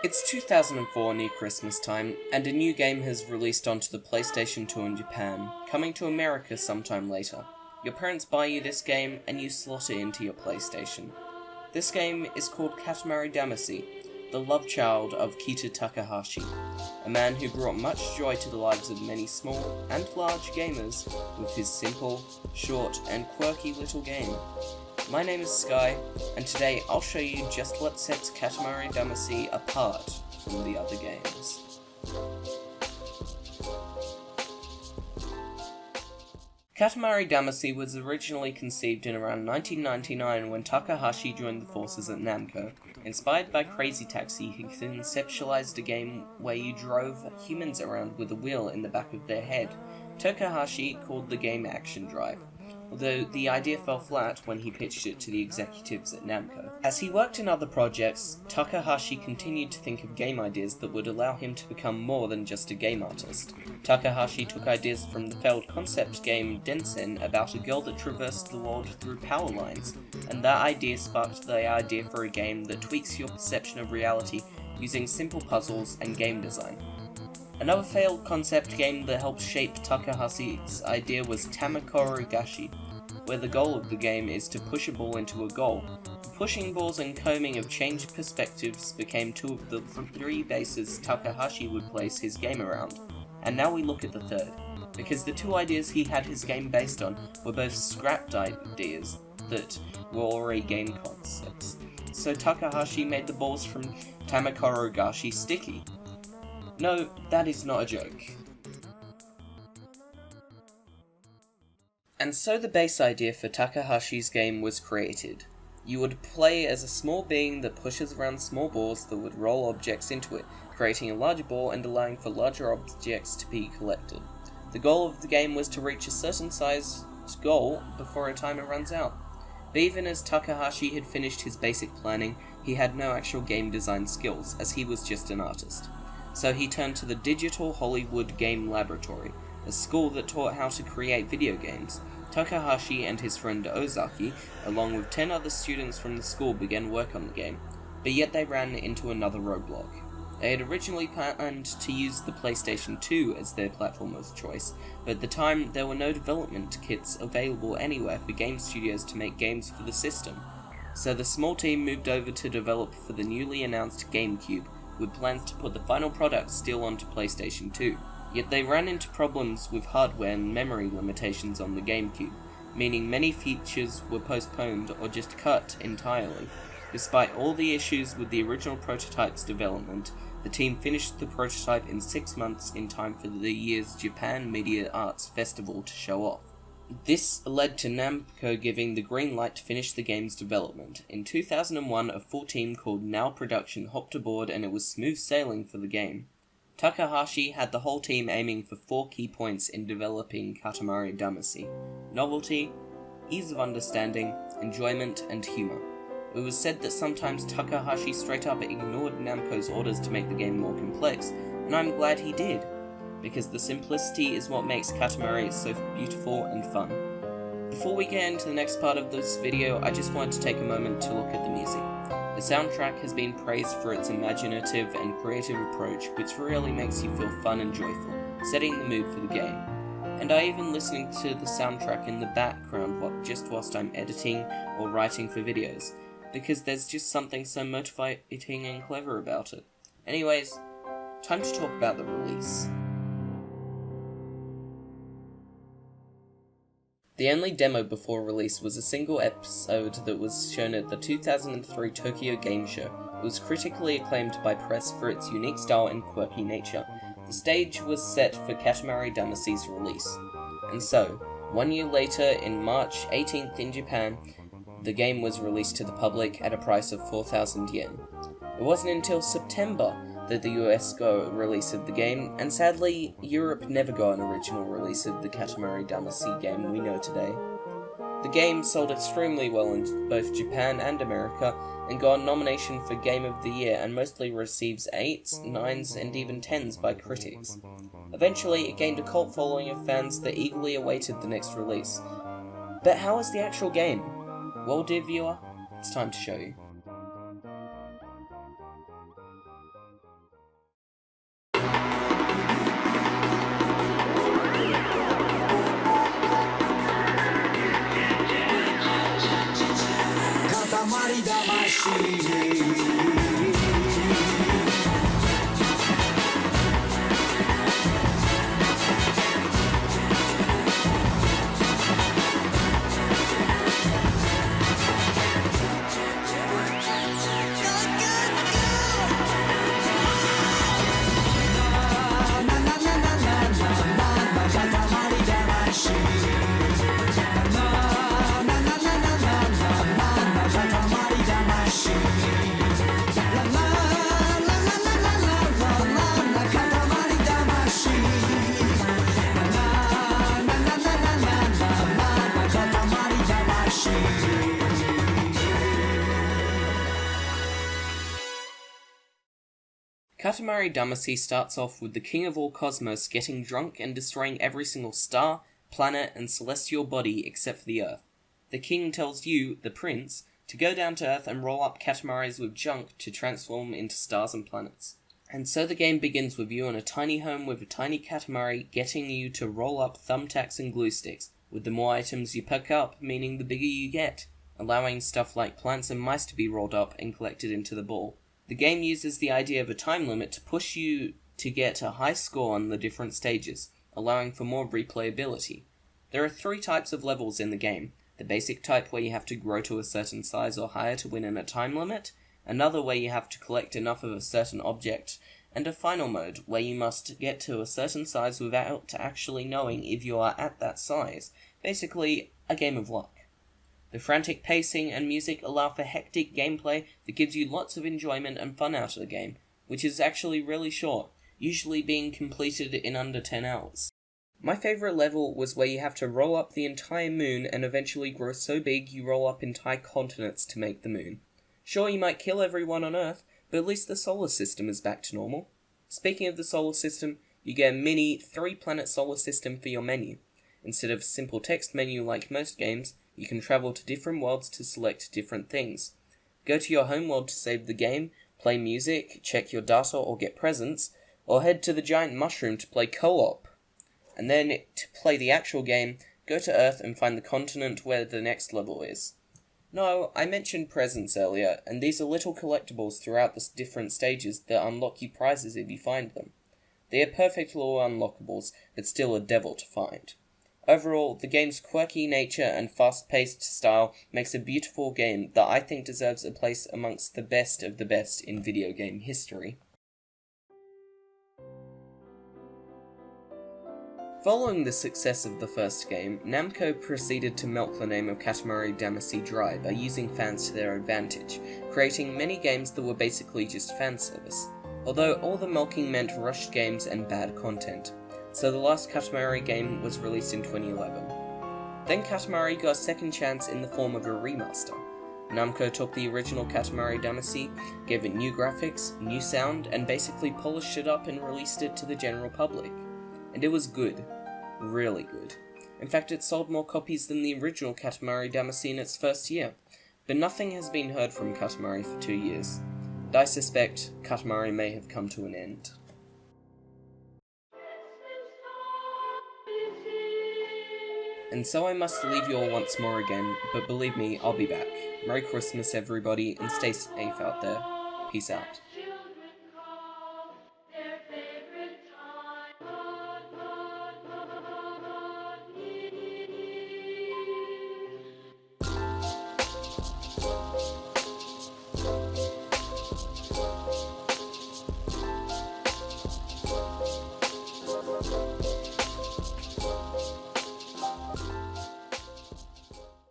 It's 2004 near Christmas time, and a new game has released onto the PlayStation 2 in Japan, coming to America sometime later. Your parents buy you this game, and you slot it into your PlayStation. This game is called Katamari Damacy, the love child of Kita Takahashi, a man who brought much joy to the lives of many small and large gamers with his simple, short, and quirky little game. My name is Skye, and today I'll show you just what sets Katamari Damacy apart from the other games. Katamari Damacy was originally conceived in around 1999 when Takahashi joined the forces at Namco. Inspired by Crazy Taxi, he conceptualized a game where you drove humans around with a wheel in the back of their head. Takahashi called the game Action Drive, although the idea fell flat when he pitched it to the executives at Namco. As he worked in other projects, Takahashi continued to think of game ideas that would allow him to become more than just a game artist. Takahashi took ideas from the failed concept game Densen about a girl that traversed the world through power lines, and that idea sparked the idea for a game that tweaks your perception of reality using simple puzzles and game design. Another failed concept game that helped shape Takahashi's idea was Tamakoro Gashi, where the goal of the game is to push a ball into a goal. The pushing balls and combing of changed perspectives became two of the three bases Takahashi would place his game around. And now we look at the third, because the two ideas he had his game based on were both scrapped ideas that were already game concepts. So Takahashi made the balls from Tamakoro Gashi sticky. No, that is not a joke. And so the base idea for Takahashi's game was created. You would play as a small being that pushes around small balls that would roll objects into it, creating a larger ball and allowing for larger objects to be collected. The goal of the game was to reach a certain sized goal before a timer runs out. But even as Takahashi had finished his basic planning, he had no actual game design skills, as he was just an artist. So he turned to the Digital Hollywood Game Laboratory, a school that taught how to create video games. Takahashi and his friend Ozaki, along with 10 other students from the school, began work on the game, but yet they ran into another roadblock. They had originally planned to use the PlayStation 2 as their platform of choice, but at the time there were no development kits available anywhere for game studios to make games for the system. So the small team moved over to develop for the newly announced GameCube, with plans to put the final product still onto PlayStation 2. Yet they ran into problems with hardware and memory limitations on the GameCube, meaning many features were postponed or just cut entirely. Despite all the issues with the original prototype's development, the team finished the prototype in 6 months in time for the year's Japan Media Arts Festival to show off. This led to Namco giving the green light to finish the game's development. In 2001, a full team called Now Production hopped aboard and it was smooth sailing for the game. Takahashi had the whole team aiming for 4 key points in developing Katamari Damacy: novelty, ease of understanding, enjoyment, and humor. It was said that sometimes Takahashi straight up ignored Namco's orders to make the game more complex, and I'm glad he did, because the simplicity is what makes Katamari so beautiful and fun. Before we get into the next part of this video, I just wanted to take a moment to look at the music. The soundtrack has been praised for its imaginative and creative approach, which really makes you feel fun and joyful, setting the mood for the game. And I even listening to the soundtrack in the background whilst I'm editing or writing for videos, because there's just something so motivating and clever about it. Anyways, time to talk about the release. The only demo before release was a single episode that was shown at the 2003 Tokyo Game Show. It was critically acclaimed by press for its unique style and quirky nature. The stage was set for Katamari Damacy's release. And so, 1 year later, in March 18th in Japan, the game was released to the public at a price of 4,000 yen. It wasn't until September that the US got a release of the game, and sadly, Europe never got an original release of the Katamari Damacy game we know today. The game sold extremely well in both Japan and America, and got a nomination for Game of the Year, and mostly receives 8s, 9s, and even 10s by critics. Eventually, it gained a cult following of fans that eagerly awaited the next release. But how is the actual game? Well, dear viewer, it's time to show you. Katamari Damacy. Katamari Damacy starts off with the king of all cosmos getting drunk and destroying every single star, planet, and celestial body except for the Earth. The king tells you, the prince, to go down to Earth and roll up Katamaris with junk to transform into stars and planets. And so the game begins with you in a tiny home with a tiny Katamari getting you to roll up thumbtacks and glue sticks, with the more items you pick up, meaning the bigger you get, allowing stuff like plants and mice to be rolled up and collected into the ball. The game uses the idea of a time limit to push you to get a high score on the different stages, allowing for more replayability. There are 3 types of levels in the game: the basic type where you have to grow to a certain size or higher to win in a time limit, another where you have to collect enough of a certain object, and a final mode where you must get to a certain size without actually knowing if you are at that size, basically a game of luck. The frantic pacing and music allow for hectic gameplay that gives you lots of enjoyment and fun out of the game, which is actually really short, usually being completed in under 10 hours. My favourite level was where you have to roll up the entire moon and eventually grow so big you roll up entire continents to make the moon. Sure, you might kill everyone on Earth, but at least the solar system is back to normal. Speaking of the solar system, you get a mini 3-planet solar system for your menu. Instead of a simple text menu like most games, you can travel to different worlds to select different things. Go to your home world to save the game, play music, check your data or get presents, or head to the giant mushroom to play co-op. And then, to play the actual game, go to Earth and find the continent where the next level is. No, I mentioned presents earlier, and these are little collectibles throughout the different stages that unlock you prizes if you find them. They are perfect little unlockables, but still a devil to find. Overall, the game's quirky nature and fast-paced style makes a beautiful game that I think deserves a place amongst the best of the best in video game history. Following the success of the first game, Namco proceeded to milk the name of Katamari Damacy dry by using fans to their advantage, creating many games that were basically just fan service, although all the milking meant rushed games and bad content. So the last Katamari game was released in 2011. Then Katamari got a second chance in the form of a remaster. Namco took the original Katamari Damacy, gave it new graphics, new sound, and basically polished it up and released it to the general public. And it was good. Really good. In fact, it sold more copies than the original Katamari Damacy in its first year, but nothing has been heard from Katamari for 2 years. And I suspect Katamari may have come to an end. And so I must leave you all once more again, but believe me, I'll be back. Merry Christmas everybody, and stay safe out there. Peace out.